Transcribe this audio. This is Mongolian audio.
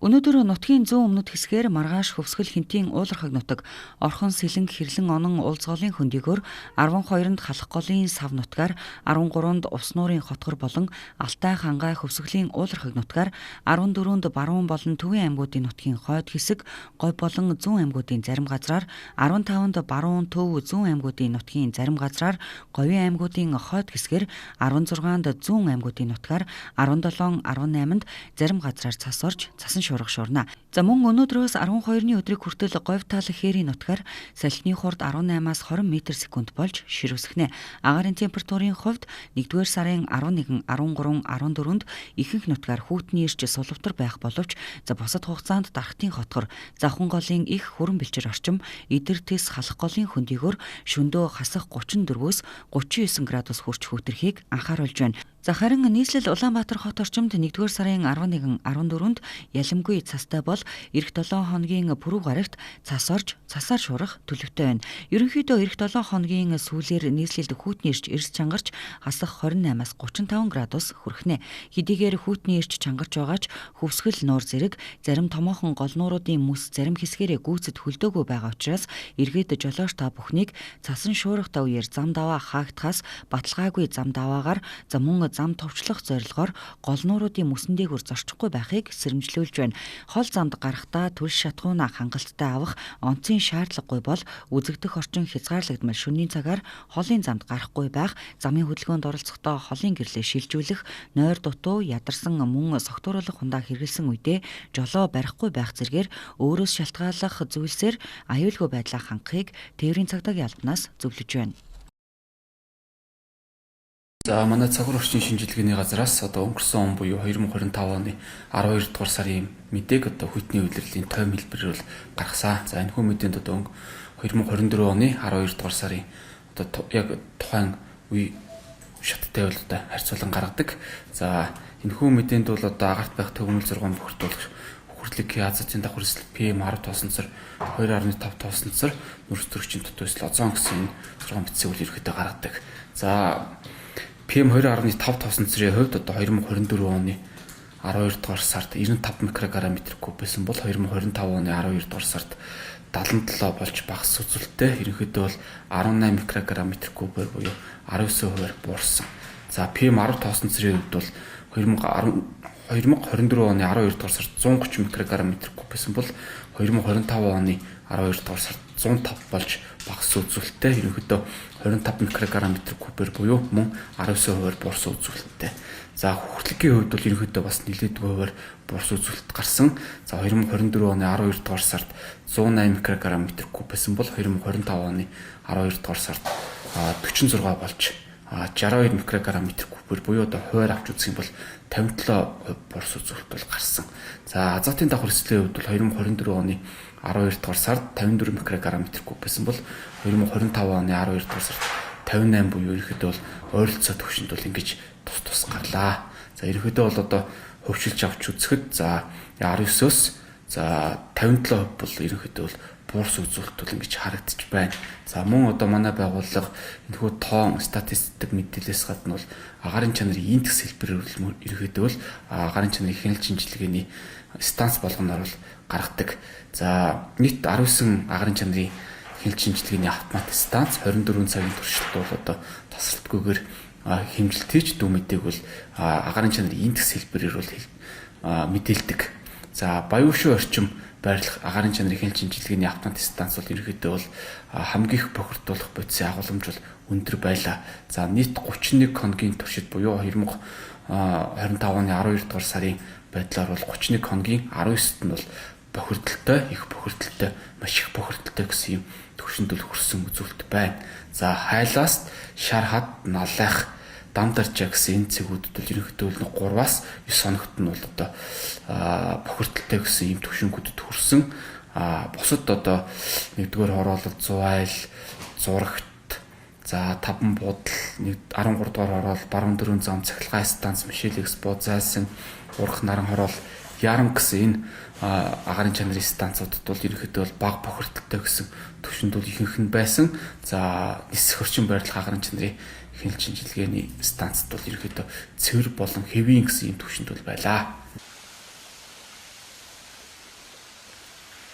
Өнөөдөр нутгийн зүүн өмнөд хэсгээр маргааш хөвсгөл хинтийн уулархаг нутаг, орхон сэлэнг хэрлэн онон уулзголын хөндөгөөр 12-нд халах голын сав нутгаар, 13-нд ус нуурын хотгор болон Алтай хангай хөвсгөлийн уулархаг нутгаар, 14-нд Баруун болон Төвийн аймагуудын нутгийн хойд хэсэг, Говь болон Зүүн аймагуудын зарим газраар, 15-нд Баруун Төв Зүүн аймагуудын нутгийн зарим газраар, Говийн аймагуудын хойд хэсгээр, 16-нд Зүүн аймагуудын нутгаар, 17, 18-нд зарим газраар цас орж цасан шуурга шуурна. За мөн өнөөдрөөс 12-ны өдрийг хүртэл Говь тал хээрийн нутгаар салхины хурд 18-аас 20 м/сек болж ширүүсгэнэ. Агаарын температурын хувьд 1-р сарын 11, 13, 14-нд ихэнх нутгаар хүүтний ирж сулвтар байх боловч бусад хугацаанд дархтын хотгор, завхан голын их хүрэн бэлчир орчим, эдэр тэс халах голын хөндөгөөр шөндөө хасах 34-өөс 39 градус хүрч хүтрэхийг анхааруулж байна. За харин нийслэл Улаанбаатар хот орчимд 1-р сарын 11, 14-нд ялимгүй цастай бол эх 7 хоногийн пүрэв гарагт цас орж цасаар шуурах төлөвтэй байна. Ерөнхийдөө эх 7 хоногийн сүүлээр нийслэлд хүүтний ирж эрс чангарч хасах 28-аас 35 градус хүрэхнэ. Хэдийгээр хүүтний ирж чангарч байгаач хөвсгөл нуур зэрэг зарим томоохон гол нууруудын мэс зарим хэсгээрээ гүйцэд хөлдөөгүй байгаа учраас эргээд жолооч та бүхнийг цасан шуурхтай үеэр зам даваа хаагдахаас баталгаагүй зам даваагаар мөн зам товчлох зорилгоор гол нууруудын мөсөн дээгүүр зорчихгүй байхыг сэрэмжлүүлж байна. Хол замд гарахдаа түлш шатгуунаа хангалттай авах онцын шаардлагагүй бол үзэгдэх орчин хязгаарлагдмал шөнийн цагаар холын замд гарахгүй байх, замын хөдөлгөөнд оролцохдоо холын гэрлээ шилжүүлэх, нойр дутуу, ядарсан мөн согтууруулах хундаа хэрэгэлсэн үедээ жолоо барихгүй байх зэргээр өөрөөс шалтгааллах зүйлсээр аюулгүй байдлаа хангахыг тээврийн цагдаагийн албанаас зөвлөж байна. За манай цагур орчин шинжилгээний газраас өнгөрсөн он буюу 2025 оны 12 дугаар сарын мэдээг хүйтний удирдлагын тойм хэлбэрээр бол гаргасан. За энэ хүү мэдээнд 2024 оны 12 дугаар сарын яг тухайн үе шаттай бол харьцуулан гаргадаг. За энэ хүү мэдээнд бол агарт байх төгмөл 6 бохирдуулагч хүртлэг азотын давхар эсэл PM10 тоосонцор 2.5 тоосонцор нүрс төрөгчийн дутуу эсэл озон гэсэн 6 битсийг үл ерөөхдөө гаргадаг. За PM2.5 тоосонцрын хувьд 2024 оны 12 дугаар сард 95 микрограмм/куб байсан бол 2025 оны 12 дугаар сард 77 болж багас үзүүлэлттэй ерөнхийдөө бол 18 микрограмм/куб буюу 19% буурсан. За PM10 тоосонцрын хувьд бол 2024 оны 12 дугаар сард 130 микрограмм/куб байсан бол 2025 оны 12 дугаар сард 105 болж багас үзүүлэлттэй ерөнхийдөө 25 микрограмм/куб буюу мөн 19% буурсан үзүүлэлттэй. За хүртлэгийн хувьд бол ерөнхийдөө бас нэлээдгүй хувиар буурсан үзүүлэлт гарсан. За 2024 оны 12 дугаар сард 108 микрограмм/куб байсан бол 2025 оны 12 дугаар сард 46 болж 62 микрограмм/куб буюу хувиар авч үзэх юм бол 57% буурсан үзүүлэлт бол гарсан. За азотын давхар эслийн хувьд бол 2024 оны 12 дугаар сард 54 микрограмм/куб байсан бол 2025 оны 12 дугаар сард 58 буюу ерөнхийдөө бол ойролцоо төвшөнд бол ингэж тус гарлаа. За ерөнхийдөө бол хөвчилж авч үзэхэд за 19-оос за 57% бол ерөнхийдөө бол буурсан үзүүлэлт бол ингэж харагдаж байна. За мөн манай байгууллага энэхүү тоон статистик мэдээлэлээс гадна бол агаарын чанарын индекс хэлбэрээр ерөнхийдөө бол агаарын чанарын хяналт шинжилгээний станц болгоноор бол гаргадаг. За нийт 19 агаарын чанарын хяналт шинжилгээний автомат станц 24 цагийн туршилт бол тасралтгүйгээр хэмжилт хийж дүү мэдээг бол агаарын чанарын индекс хэлбэрээр бол мэдээлдэг. За Баян орчим байрлах агаарын чанарын хяналт шинжилгээний автомат станц бол ерөнхийдөө бол хамгийн их бохирдуулах бодисын агуулмж бол өндөр байлаа. За нийт 31 хоногийн туршид буюу 2025 оны 12 дугаар сарын байдлаар бол 31 хоногийн 19-т нь бол бохирдолтой, их бохирдолтой, маш их бохирдолтой гэсэн юм төвшөнд бол хүрсэн үзүүлэлт байна. За хайлаас шар хад наллах дамдарчаа гэсэн энэ цэгүүд бол ерөнхийдөө 3-аас 9 хоногт нь бол бохирдолтой гэсэн ийм төвшингүүдэд хүрсэн. Бусад 1-р хороолол Зуайл, Зурагт, за Таван буудал, 13 дугаар хороол Баруун дөрвөн зам цахилгаан станц Мишель Экспо зайсан урах наран хороол Ярам гэсэн энэ агаарын чанарын станцуудад бол ерөнхийдөө бол бага бохирдолтой гэсэн төвшөнд бол ихэнх нь байсан. За нисэх орчин байрлах агаарын чанарын хяналт шинжилгээний станцд бол ерөнхийдөө цэвэр болон хэвийн гэсэн ийм төвшөнд бол байлаа.